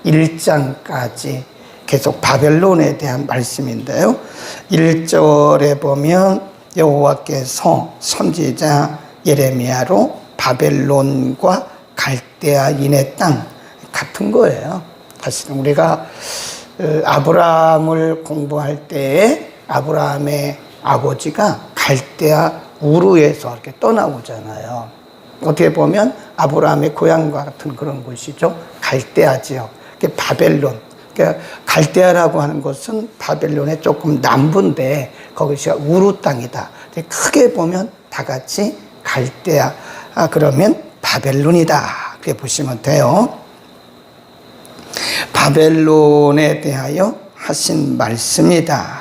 1장까지 계속 바벨론에 대한 말씀인데요. 1절에 보면 여호와께서 선지자 예레미야로 바벨론과 갈대아인의 땅 같은 거예요. 사실은 우리가 아브라함을 공부할 때에 아브라함의 아버지가 갈대아 우르에서 이렇게 떠나오잖아요. 어떻게 보면 아브라함의 고향과 같은 그런 곳이죠. 갈대아 지역, 바벨론. 그러니까 갈대아라고 하는 것은 바벨론의 조금 남부인데 거기가 우르 땅이다. 크게 보면 다 같이 갈대아, 그러면 바벨론이다. 그렇게 보시면 돼요. 바벨론에 대하여 하신 말씀이다.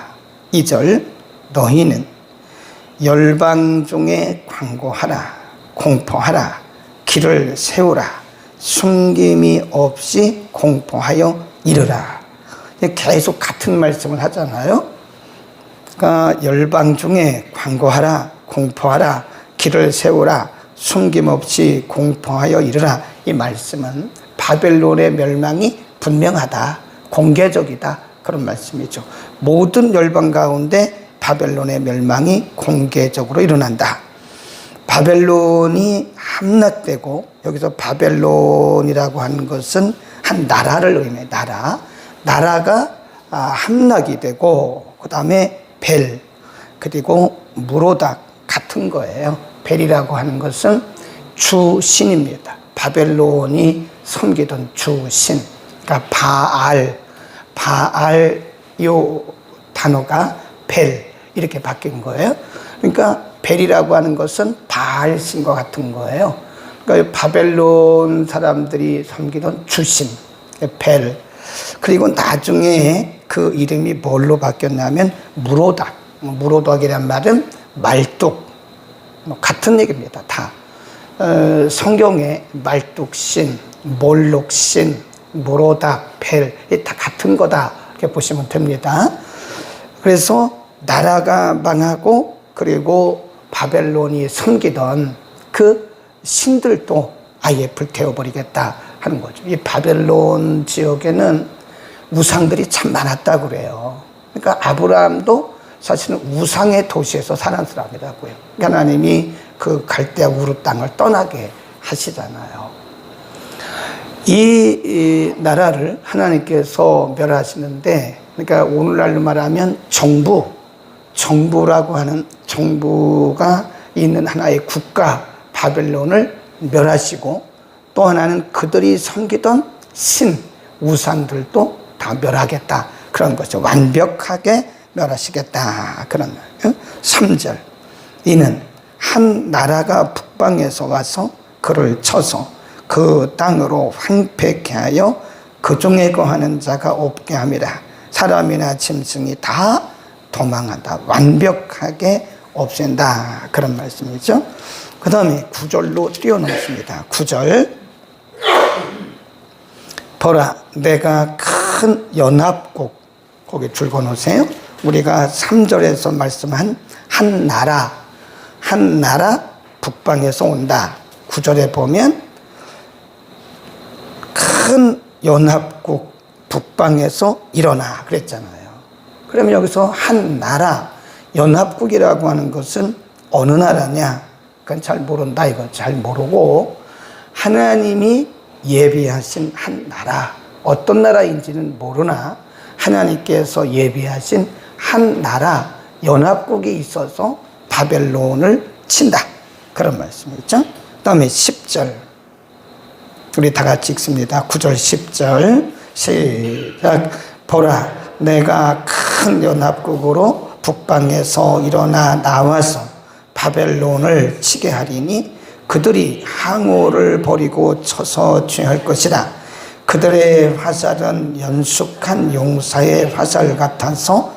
2절, 너희는 열방 중에 광고하라, 공포하라, 길을 세우라, 숨김이 없이 공포하여 이르라. 계속 같은 말씀을 하잖아요. 그러니까 열방 중에 광고하라, 공포하라, 길을 세우라, 숨김없이 공포하여 이르라. 이 말씀은 바벨론의 멸망이 분명하다, 공개적이다, 그런 말씀이죠. 모든 열방 가운데 바벨론의 멸망이 공개적으로 일어난다. 바벨론이 함락되고, 여기서 바벨론이라고 하는 것은 한 나라를 의미해요. 나라가 함락이 되고, 그 다음에 벨, 그리고 무로닥 같은 거예요. 벨이라고 하는 것은 주신입니다. 바벨론이 섬기던 주신, 그러니까 바알 요 단어가 벨 이렇게 바뀐 거예요. 그러니까 벨이라고 하는 것은 바알 신과 같은 거예요. 그러니까 바벨론 사람들이 섬기던 주신 벨. 그리고 나중에 그 이름이 뭘로 바뀌었냐면 무로닥. 무로닥이란 말은 말뚝, 같은 얘기입니다. 다 성경에 말뚝신, 몰록신, 무로닥, 벨, 다 같은 거다 이렇게 보시면 됩니다. 그래서 나라가 망하고, 그리고 바벨론이 섬기던 그 신들도 아예 불태워버리겠다 하는 거죠. 이 바벨론 지역에는 우상들이 참 많았다고 그래요. 그러니까 아브라함도 사실은 우상의 도시에서 사는 사람이라고요. 하나님이 그 갈대아 우르 땅을 떠나게 하시잖아요. 이 나라를 하나님께서 멸하시는데, 그러니까 오늘날로 말하면 정부라고 하는 정부가 있는 하나의 국가 바벨론을 멸하시고, 또 하나는 그들이 섬기던 신, 우상들도 다 멸하겠다, 그런 거죠. 완벽하게 멸하시겠다, 그런 거예요. 3절, 이는 한 나라가 북방에서 와서 그를 쳐서 그 땅으로 황폐케 하여 그 중에 거하는 자가 없게 함이라. 사람이나 짐승이 다 도망한다, 완벽하게 없앤다, 그런 말씀이죠. 그 다음에 9절로 뛰어넘습니다. 9절, 보라, 내가 큰 연합국, 거기 줄거 놓으세요. 우리가 3절에서 말씀한 한 나라 북방에서 온다. 9절에 보면 큰 연합국 북방에서 일어나 그랬잖아요. 그러면 여기서 한 나라, 연합국이라고 하는 것은 어느 나라냐? 그건 잘 모른다, 이거 잘 모르고, 하나님이 예비하신 한 나라, 어떤 나라인지는 모르나 하나님께서 예비하신 한 나라, 연합국이 있어서 바벨론을 친다, 그런 말씀이죠. 그 다음에 10절, 우리 다 같이 읽습니다. 9절 10절 시작. 보라, 내가 큰 연합국으로 북방에서 일어나 나와서 바벨론을 치게 하리니 그들이 항우를 버리고 쳐서 취할 것이라. 그들의 화살은 연숙한 용사의 화살 같아서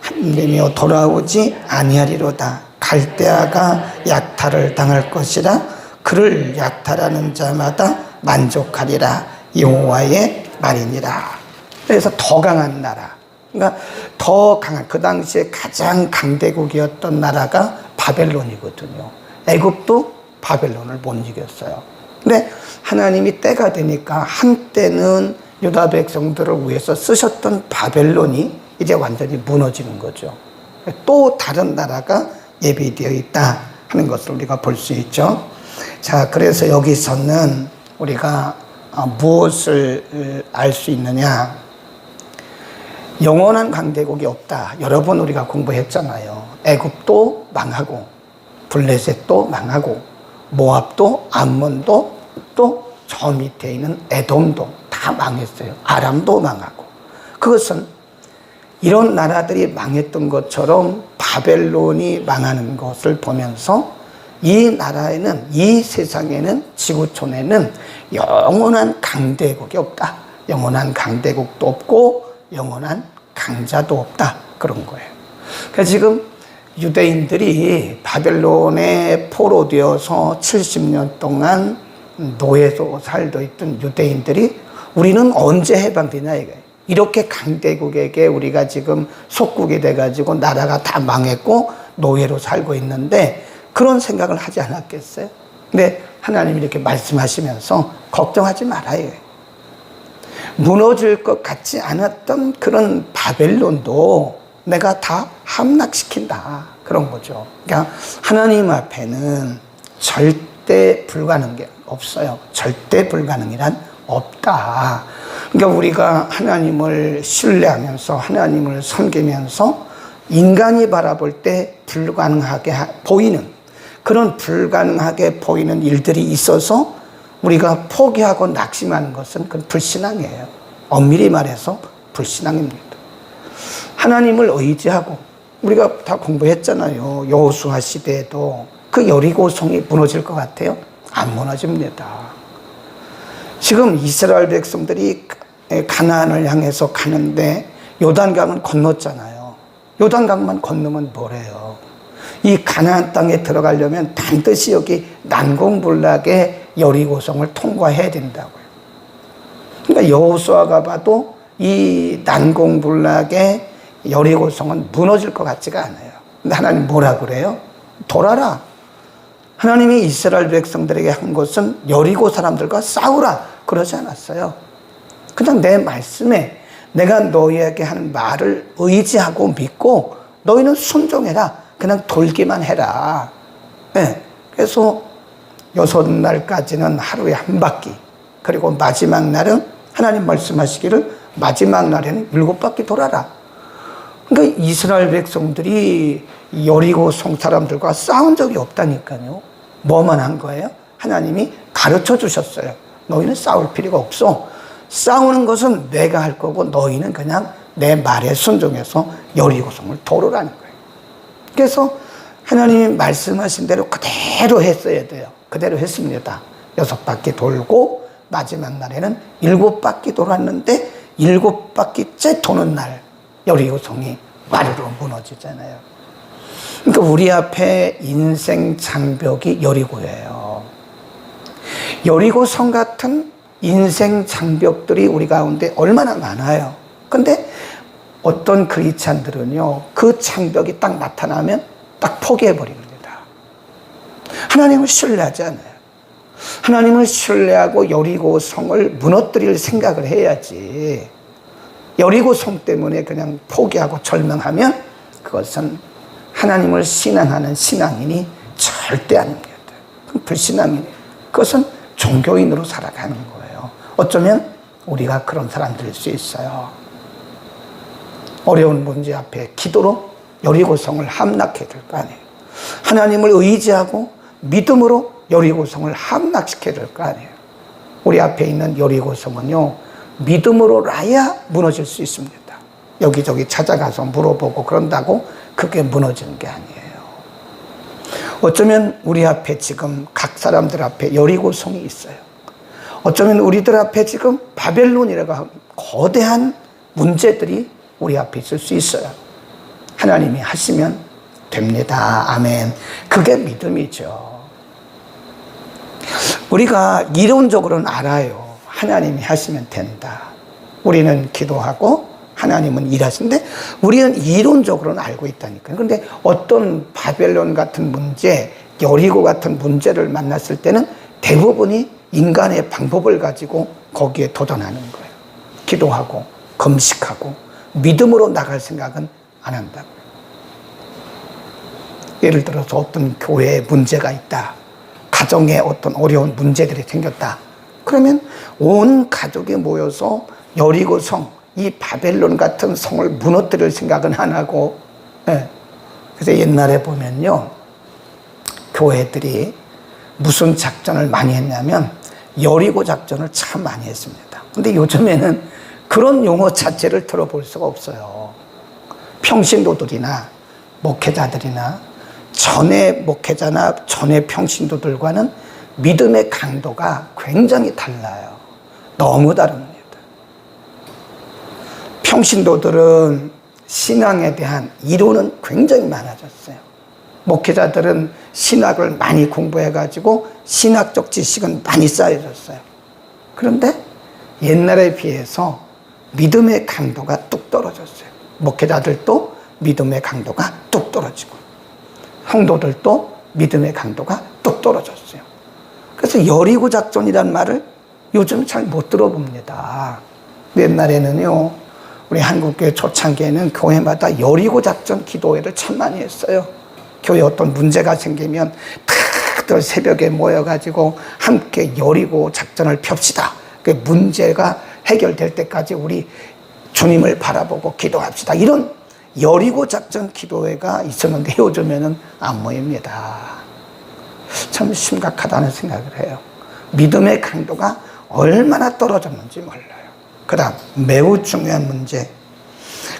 한림이여 돌아오지 아니하리로다. 갈대아가 약탈을 당할 것이라. 그를 약탈하는 자마다 만족하리라. 여호와의 말이니라. 그래서 더 강한 나라, 그러니까 더 강한, 그 당시에 가장 강대국이었던 나라가 바벨론이거든요. 애굽도 바벨론을 못 이겼어요. 근데 하나님이 때가 되니까 한때는 유다 백성들을 위해서 쓰셨던 바벨론이 이제 완전히 무너지는 거죠. 또 다른 나라가 예비되어 있다 하는 것을 우리가 볼 수 있죠. 자, 그래서 여기서는 우리가 무엇을 알 수 있느냐? 영원한 강대국이 없다. 여러 번 우리가 공부했잖아요. 애굽도 망하고, 블레셋도 망하고, 모압도, 암몬도, 또 저 밑에 있는 에돔도 다 망했어요. 아람도 망하고. 그것은 이런 나라들이 망했던 것처럼 바벨론이 망하는 것을 보면서 이 나라에는, 이 세상에는, 지구촌에는 영원한 강대국이 없다. 영원한 강대국도 없고 영원한 강자도 없다. 그런 거예요. 그러니까 지금 유대인들이 바벨론에 포로되어서 70년 동안 노예로 살고 있던 유대인들이 우리는 언제 해방되냐 이거예요. 이렇게 강대국에게 우리가 지금 속국이 돼가지고 나라가 다 망했고 노예로 살고 있는데 그런 생각을 하지 않았겠어요? 근데 하나님이 이렇게 말씀하시면서 걱정하지 말아요. 무너질 것 같지 않았던 그런 바벨론도 내가 다 함락시킨다. 그런 거죠. 그러니까 하나님 앞에는 절대 불가능한 게 없어요. 절대 불가능이란 없다. 그러니까 우리가 하나님을 신뢰하면서 하나님을 섬기면서 인간이 바라볼 때 불가능하게 보이는 그런 불가능하게 보이는 일들이 있어서 우리가 포기하고 낙심하는 것은 그건 불신앙이에요. 엄밀히 말해서 불신앙입니다. 하나님을 의지하고 우리가 다 공부했잖아요. 여호수아 시대에도 그 여리고성이 무너질 것 같아요? 안 무너집니다. 지금 이스라엘 백성들이 가나안을 향해서 가는데 요단강은 건넜잖아요. 요단강만 건너면 뭐래요? 이 가나안 땅에 들어가려면 반드시 여기 난공불락의 여리고성을 통과해야 된다고요. 그러니까 여호수아가 봐도 이 난공불락의 여리고성은 무너질 것 같지가 않아요. 근데 하나님 뭐라 그래요? 돌아라. 하나님이 이스라엘 백성들에게 한 것은 여리고 사람들과 싸우라 그러지 않았어요. 그냥 내 말씀에 내가 너희에게 하는 말을 의지하고 믿고 너희는 순종해라. 그냥 돌기만 해라. 네. 그래서 6날까지는 하루에 한 바퀴, 그리고 마지막 날은 하나님 말씀하시기를 마지막 날에는 7바퀴 돌아라. 그러니까 이스라엘 백성들이 여리고성 사람들과 싸운 적이 없다니까요. 뭐만 한 거예요? 하나님이 가르쳐 주셨어요. 너희는 싸울 필요가 없어. 싸우는 것은 내가 할 거고 너희는 그냥 내 말에 순종해서 여리고성을 도르라는 거예요. 그래서 하나님이 말씀하신 대로 그대로 했어야 돼요. 그대로 했습니다. 6바퀴 돌고 마지막 날에는 7바퀴 돌았는데 7바퀴째 도는 날 여리고성이 와르르 무너지잖아요. 그러니까 우리 앞에 인생 장벽이 여리고예요. 여리고성 같은 인생 장벽들이 우리 가운데 얼마나 많아요. 근데 어떤 크리스찬들은요, 그 장벽이 딱 나타나면 딱 포기해버립니다. 하나님을 신뢰하지 않아요. 하나님을 신뢰하고 여리고성을 무너뜨릴 생각을 해야지. 여리고성 때문에 그냥 포기하고 절망하면 그것은 하나님을 신앙하는 신앙인이 절대 아닙니다. 그건 불신앙이에요. 그것은 종교인으로 살아가는 거예요. 어쩌면 우리가 그런 사람들일 수 있어요. 어려운 문제 앞에 기도로 여리고성을 함락해야 될 거 아니에요. 하나님을 의지하고 믿음으로 여리고성을 함락시켜야 될 거 아니에요. 우리 앞에 있는 여리고성은요, 믿음으로라야 무너질 수 있습니다. 여기저기 찾아가서 물어보고 그런다고 그게 무너지는 게 아니에요. 어쩌면 우리 앞에 지금 각 사람들 앞에 여리고성이 있어요. 어쩌면 우리들 앞에 지금 바벨론이라고 하는 거대한 문제들이 우리 앞에 있을 수 있어요. 하나님이 하시면 됩니다. 아멘. 그게 믿음이죠. 우리가 이론적으로는 알아요. 하나님이 하시면 된다. 우리는 기도하고 하나님은 일하시는데 우리는 이론적으로는 알고 있다니까요. 그런데 어떤 바벨론 같은 문제, 여리고 같은 문제를 만났을 때는 대부분이 인간의 방법을 가지고 거기에 도전하는 거예요. 기도하고 금식하고 믿음으로 나갈 생각은 안 한다고요. 예를 들어서 어떤 교회에 문제가 있다. 가정에 어떤 어려운 문제들이 생겼다. 그러면 온 가족이 모여서 여리고성, 이 바벨론 같은 성을 무너뜨릴 생각은 안 하고, 예. 그래서 옛날에 보면요, 교회들이 무슨 작전을 많이 했냐면 여리고 작전을 참 많이 했습니다. 근데 요즘에는 그런 용어 자체를 들어볼 수가 없어요. 평신도들이나 목회자들이나 전의 목회자나 전의 평신도들과는 믿음의 강도가 굉장히 달라요. 너무 다릅니다. 평신도들은 신앙에 대한 이론은 굉장히 많아졌어요. 목회자들은 신학을 많이 공부해가지고 신학적 지식은 많이 쌓여졌어요. 그런데 옛날에 비해서 믿음의 강도가 뚝 떨어졌어요. 목회자들도 믿음의 강도가 뚝 떨어지고 성도들도 믿음의 강도가 뚝 떨어졌어요. 그래서 여리고 작전이란 말을 요즘 잘 못 들어봅니다. 옛날에는요, 우리 한국교회 초창기에는 교회마다 여리고 작전 기도회를 참 많이 했어요. 교회 어떤 문제가 생기면 다들 새벽에 모여가지고 함께 여리고 작전을 펴시다. 그 문제가 해결될 때까지 우리 주님을 바라보고 기도합시다. 이런 여리고 작전 기도회가 있었는데 요즘에는 안 모입니다. 참 심각하다는 생각을 해요. 믿음의 강도가 얼마나 떨어졌는지 몰라요. 그 다음 매우 중요한 문제.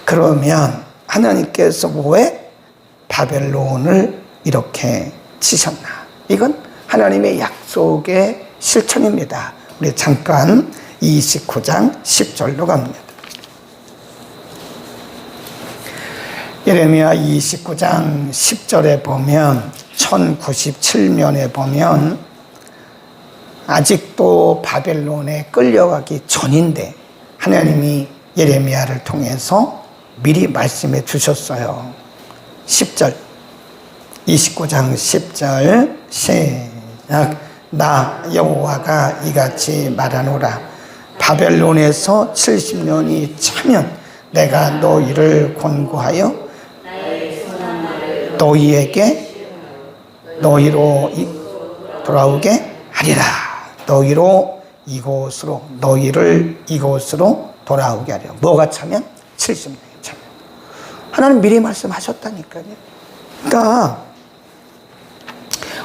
그러면 하나님께서 왜 바벨론을 이렇게 치셨나? 이건 하나님의 약속의 실천입니다. 우리 잠깐 29장 10절로 갑니다. 예레미야 29장 10절에 보면 1097년에 보면 아직도 바벨론에 끌려가기 전인데 하나님이 예레미야를 통해서 미리 말씀해 주셨어요. 10절 29장 10절 시작. 나 여호와가 이같이 말하노라. 바벨론에서 70년이 차면 내가 너희를 권고하여 너희로 돌아오게 하리라. 너희를 이곳으로 돌아오게 하리라. 뭐가 차면? 70년이 차면. 하나님 미리 말씀하셨다니까요. 그러니까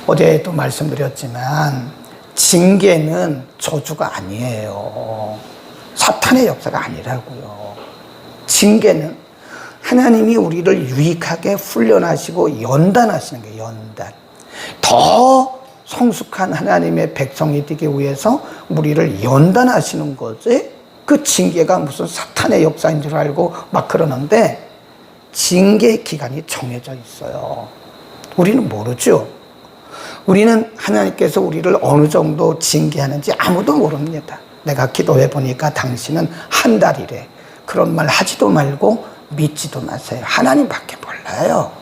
어제도 말씀드렸지만 징계는 저주가 아니에요. 사탄의 역사가 아니라고요. 징계는 하나님이 우리를 유익하게 훈련하시고 연단하시는 거예요. 연단. 더 성숙한 하나님의 백성이 되기 위해서 우리를 연단하시는 거지. 그 징계가 무슨 사탄의 역사인 줄 알고 막 그러는데 징계 기간이 정해져 있어요. 우리는 모르죠. 우리는 하나님께서 우리를 어느 정도 징계하는지 아무도 모릅니다. 내가 기도해 보니까 당신은 한 달이래. 그런 말 하지도 말고 믿지도 마세요. 하나님밖에 몰라요.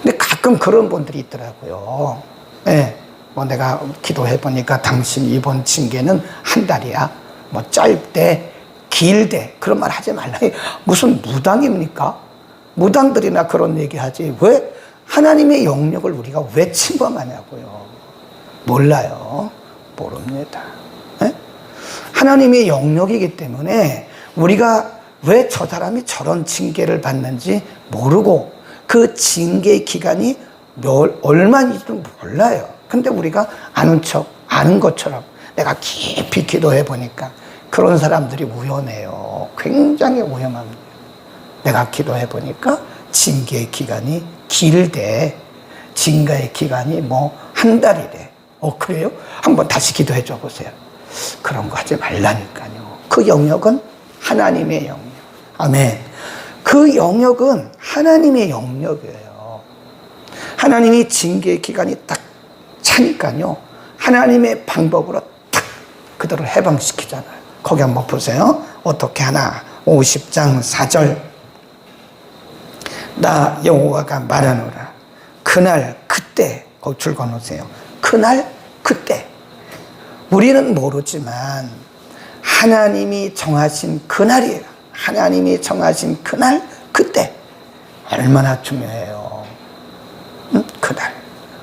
근데 가끔 그런 분들이 있더라고요. 네, 뭐 내가 기도해 보니까 당신 이번 징계는 한 달이야. 뭐 짧대, 길대 그런 말 하지 말라. 무슨 무당입니까? 무당들이나 그런 얘기하지. 왜 하나님의 영역을 우리가 왜 침범하냐고요. 몰라요. 모릅니다. 네? 하나님의 영역이기 때문에 우리가 왜 저 사람이 저런 징계를 받는지 모르고 그 징계 기간이 얼마인지도 몰라요. 근데 우리가 아는 것처럼 내가 깊이 기도해 보니까 그런 사람들이 위험해요. 굉장히 위험합니다. 내가 기도해 보니까 징계의 기간이 길대. 징계의 기간이 뭐 한 달이래. 그래요? 한번 다시 기도해 줘 보세요. 그런 거 하지 말라니까요. 그 영역은 하나님의 영역. 아멘. 그 영역은 하나님의 영역이에요. 하나님이 징계의 기간이 딱 차니까요. 하나님의 방법으로 딱 그들을 해방시키잖아요. 거기 한번 보세요. 어떻게 하나? 50장 4절. 나 여호와가 말하노라. 그날 그때 거기 줄거 놓으세요. 그날 그때. 우리는 모르지만 하나님이 정하신 그날이에요. 하나님이 정하신 그날, 그때. 얼마나 중요해요. 그날,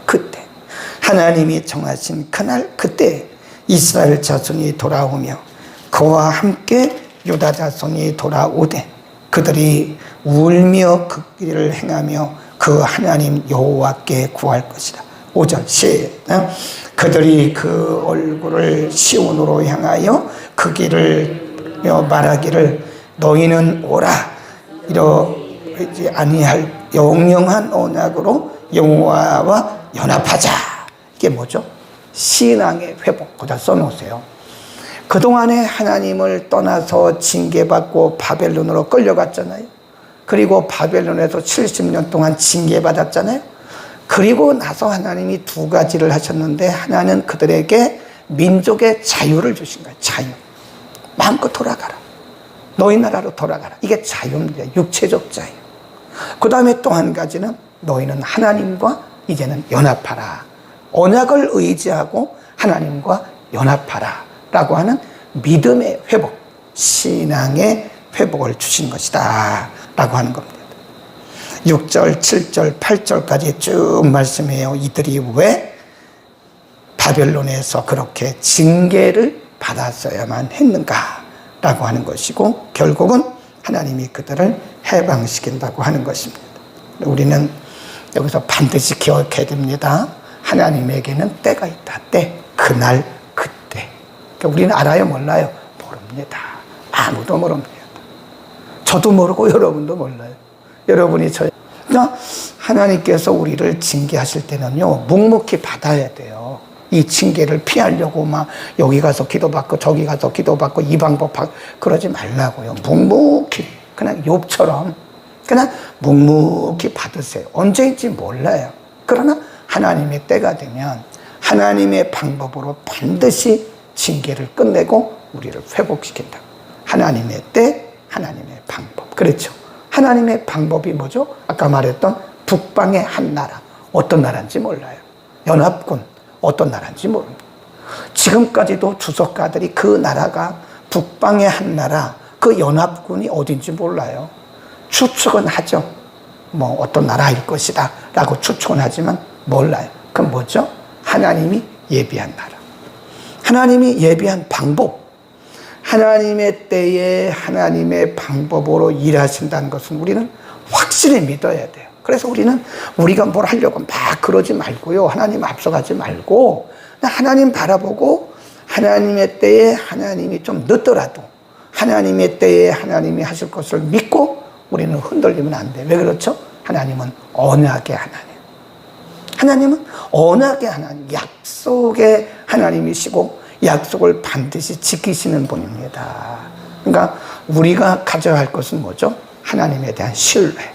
그때. 하나님이 정하신 그날, 그때 이스라엘 자손이 돌아오며 그와 함께 유다 자손이 돌아오되 그들이 울며 그 길을 행하며 그 하나님 여호와께 구할 것이다. 5절 시작. 그들이 그 얼굴을 시온으로 향하여 그 길을 말하기를 너희는 오라 이러지 아니할 영영한 언약으로 여호와와 연합하자. 이게 뭐죠? 신앙의 회복. 거기다 써놓으세요. 그동안에 하나님을 떠나서 징계받고 바벨론으로 끌려갔잖아요. 그리고 바벨론에서 70년 동안 징계받았잖아요. 그리고 나서 하나님이 두 가지를 하셨는데 하나는 그들에게 민족의 자유를 주신 거예요. 자유. 마음껏 돌아가라. 너희 나라로 돌아가라. 이게 자유입니다. 육체적 자유. 그 다음에 또 한 가지는 너희는 하나님과 이제는 연합하라. 언약을 의지하고 하나님과 연합하라 라고 하는 믿음의 회복, 신앙의 회복을 주신 것이다 라고 하는 겁니다. 6절, 7절, 8절까지 쭉 말씀해요. 이들이 왜 바벨론에서 그렇게 징계를 받았어야만 했는가 라고 하는 것이고 결국은 하나님이 그들을 해방시킨다고 하는 것입니다. 우리는 여기서 반드시 기억해야 됩니다. 하나님에게는 때가 있다. 때, 그날, 그때. 그러니까 우리는 알아요, 몰라요? 모릅니다. 아무도 모릅니다. 저도 모르고 여러분도 몰라요. 여러분이 그러니까 하나님께서 우리를 징계하실 때는요, 묵묵히 받아야 돼요. 이 징계를 피하려고 막 여기 가서 기도받고 저기 가서 기도받고 이 방법 그러지 말라고요. 묵묵히 그냥 욥처럼 그냥 묵묵히 받으세요. 언제인지 몰라요. 그러나 하나님의 때가 되면 하나님의 방법으로 반드시 징계를 끝내고 우리를 회복시킨다. 하나님의 때, 하나님의 방법. 그렇죠. 하나님의 방법이 뭐죠? 아까 말했던 북방의 한 나라. 어떤 나라인지 몰라요. 연합군. 어떤 나라인지 모릅니다. 지금까지도 주석가들이 그 나라가 북방의 한 나라, 그 연합군이 어딘지 몰라요. 추측은 하죠. 뭐 어떤 나라일 것이다 라고 추측은 하지만 몰라요. 그럼 뭐죠? 하나님이 예비한 나라. 하나님이 예비한 방법. 하나님의 때에 하나님의 방법으로 일하신다는 것은 우리는 확실히 믿어야 돼요. 그래서 우리는 우리가 뭘 하려고 막 그러지 말고요. 하나님 앞서가지 말고 하나님 바라보고 하나님의 때에 하나님이 좀 늦더라도 하나님의 때에 하나님이 하실 것을 믿고 우리는 흔들리면 안 돼요. 왜 그렇죠? 하나님은 언약의 하나님. 하나님은 언약의 하나님, 약속의 하나님이시고 약속을 반드시 지키시는 분입니다. 그러니까 우리가 가져야 할 것은 뭐죠? 하나님에 대한 신뢰.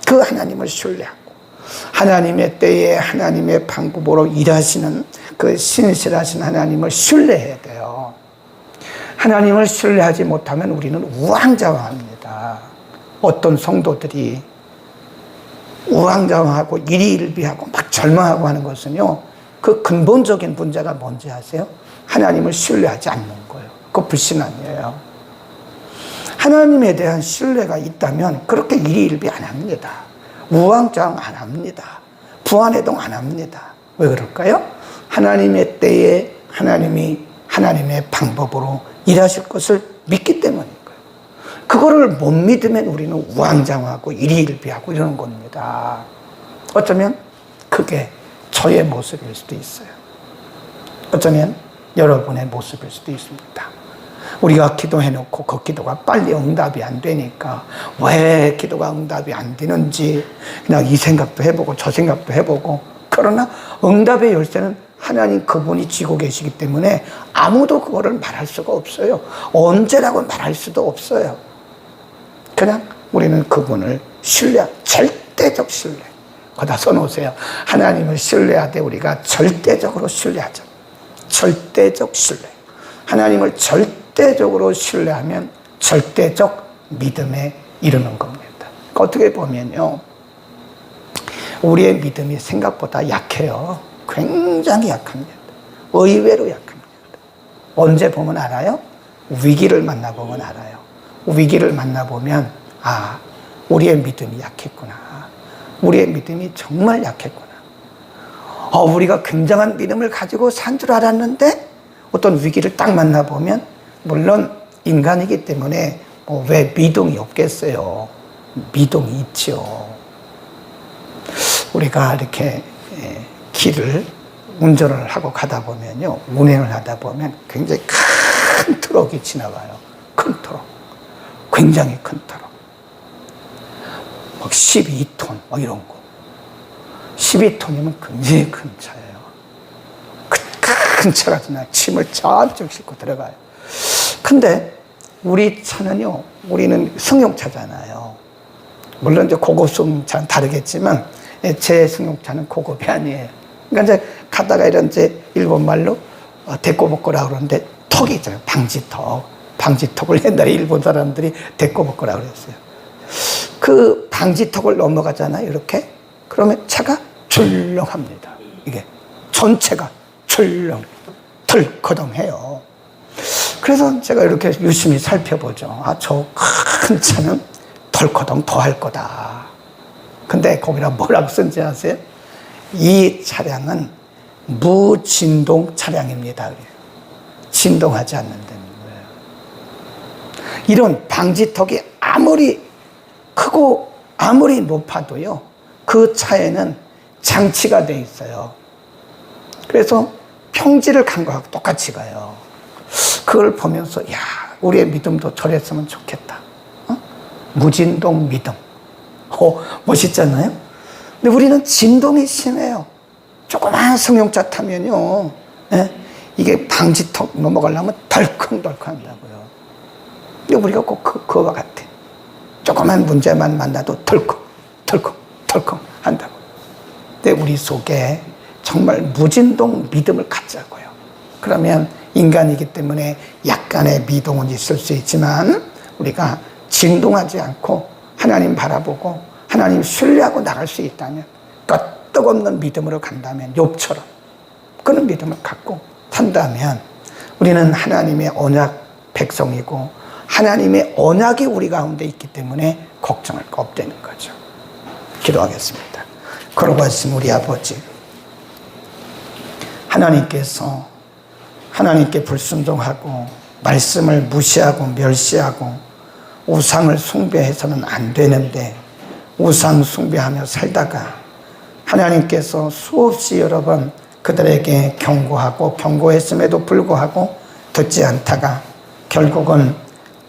그 하나님을 신뢰하고 하나님의 때에 하나님의 방법으로 일하시는 그 신실하신 하나님을 신뢰해야 돼요. 하나님을 신뢰하지 못하면 우리는 우왕좌왕합니다. 어떤 성도들이 우왕좌왕하고 일희일비하고 막 절망하고 하는 것은요, 그 근본적인 문제가 뭔지 아세요? 하나님을 신뢰하지 않는 거예요. 그거 불신앙이에요. 하나님에 대한 신뢰가 있다면 그렇게 일희일비 안 합니다. 우왕좌왕 안 합니다. 부안해동 안 합니다. 왜 그럴까요? 하나님의 때에 하나님이 하나님의 방법으로 일하실 것을 믿기 때문인 거예요. 그거를 못 믿으면 우리는 우왕좌왕하고 일희일비하고 이러는 겁니다. 어쩌면 그게 저의 모습일 수도 있어요. 어쩌면 여러분의 모습일 수도 있습니다. 우리가 기도해놓고 그 기도가 빨리 응답이 안 되니까 왜 기도가 응답이 안 되는지 그냥 이 생각도 해보고 저 생각도 해보고, 그러나 응답의 열쇠는 하나님 그분이 쥐고 계시기 때문에 아무도 그거를 말할 수가 없어요. 언제라고 말할 수도 없어요. 그냥 우리는 그분을 절대적 신뢰. 거기다 써놓으세요. 하나님을 신뢰하되 우리가 절대적으로 신뢰하자. 절대적 신뢰. 하나님을 절대적으로 신뢰하면 절대적 믿음에 이르는 겁니다. 어떻게 보면요, 우리의 믿음이 생각보다 약해요. 굉장히 약합니다. 의외로 약합니다. 언제 보면 알아요? 위기를 만나보면 알아요. 위기를 만나보면 우리의 믿음이 약했구나. 우리의 믿음이 정말 약했구나. 우리가 굉장한 믿음을 가지고 산 줄 알았는데 어떤 위기를 딱 만나보면, 물론 인간이기 때문에 왜 미동이 없겠어요. 미동이 있죠. 우리가 이렇게 길을 운전을 하고 가다 보면요, 운행을 하다 보면 굉장히 큰 트럭이 지나가요. 큰 트럭. 굉장히 큰 트럭. 막 12톤, 이런 거. 12톤이면 굉장히 큰 차예요. 큰 차가 지나 침을 잔뜩 싣고 들어가요. 근데 우리 차는요, 우리는 승용차잖아요. 물론 이제 고급 승용차는 다르겠지만, 제 승용차는 고급이 아니에요. 그러니까 이제 가다가 이런 이제 일본 말로 데꼬복고라고 그러는데, 턱이 있잖아요. 방지턱. 방지턱을 옛날에 일본 사람들이 데꼬복고라고 그랬어요. 그 방지턱을 넘어가잖아요. 이렇게. 그러면 차가 출렁합니다. 이게 전체가 출렁, 덜커덩해요. 그래서 제가 이렇게 유심히 살펴보죠. 저 큰 차는 덜커덩 더 할 거다. 근데 거기다 뭐라고 쓴지 아세요? 이 차량은 무진동 차량입니다. 그래요. 진동하지 않는다는 거예요. 이런 방지턱이 아무리 크고 아무리 높아도요, 그 차에는 장치가 돼 있어요. 그래서 평지를 간 거하고 똑같이 가요. 그걸 보면서 우리의 믿음도 저랬으면 좋겠다. 무진동 믿음. 멋있잖아요. 근데 우리는 진동이 심해요. 조그만 승용차 타면요, 이게 방지턱 넘어가려면 덜컹덜컹 한다고요. 근데 우리가 꼭 그거와 같아. 조그만 문제만 만나도 덜컹 한다고. 근데 우리 속에 정말 무진동 믿음을 갖자고요. 그러면 인간이기 때문에 약간의 미동은 있을 수 있지만, 우리가 진동하지 않고 하나님 바라보고 하나님 신뢰하고 나갈 수 있다면, 끄떡없는 믿음으로 간다면, 욥처럼 그런 믿음을 갖고 산다면, 우리는 하나님의 언약 백성이고 하나님의 언약이 우리 가운데 있기 때문에 걱정할 거 없다는 거죠. 기도하겠습니다. 걸어가신 우리 아버지, 하나님께 불순종하고 말씀을 무시하고 멸시하고 우상을 숭배해서는 안 되는데, 우상 숭배하며 살다가 하나님께서 수없이 여러 번 그들에게 경고했음에도 불구하고 듣지 않다가 결국은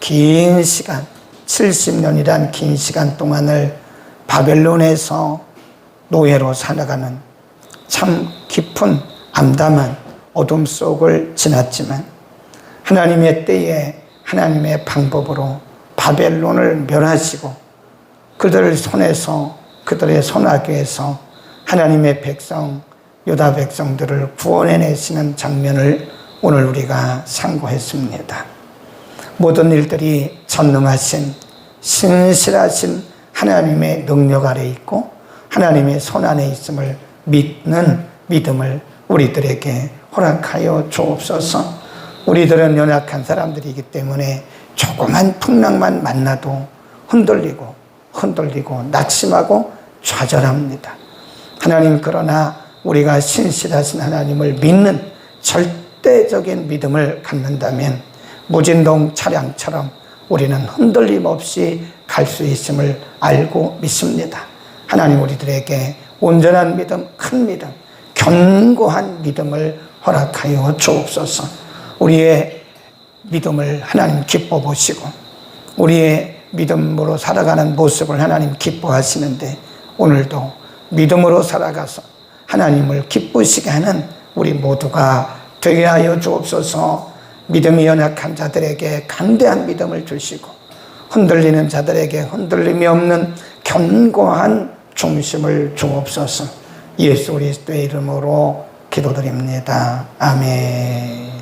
긴 시간, 70년이란 긴 시간 동안을 바벨론에서 노예로 살아가는 참 깊은 암담한 어둠 속을 지났지만, 하나님의 때에 하나님의 방법으로 바벨론을 멸하시고 그들의 손에서, 그들의 손아귀에서 하나님의 백성, 유다 백성들을 구원해내시는 장면을 오늘 우리가 상고했습니다. 모든 일들이 전능하신 신실하신 하나님의 능력 아래 있고 하나님의 손 안에 있음을 믿는 믿음을 우리들에게 허락하여 주옵소서. 우리들은 연약한 사람들이기 때문에 조그만 풍랑만 만나도 흔들리고 낙심하고 좌절합니다. 하나님, 그러나 우리가 신실하신 하나님을 믿는 절대적인 믿음을 갖는다면 무진동 차량처럼 우리는 흔들림 없이 갈 수 있음을 알고 믿습니다. 하나님, 우리들에게 온전한 믿음, 큰 믿음, 견고한 믿음을 허락하여 주옵소서. 우리의 믿음을 하나님 기뻐 보시고 우리의 믿음으로 살아가는 모습을 하나님 기뻐하시는데, 오늘도 믿음으로 살아가서 하나님을 기쁘시게 하는 우리 모두가 되게 하여 주옵소서. 믿음이 연약한 자들에게 강대한 믿음을 주시고 흔들리는 자들에게 흔들림이 없는 견고한 중심을 주옵소서. 예수 그리스도의 이름으로 기도드립니다. 아멘.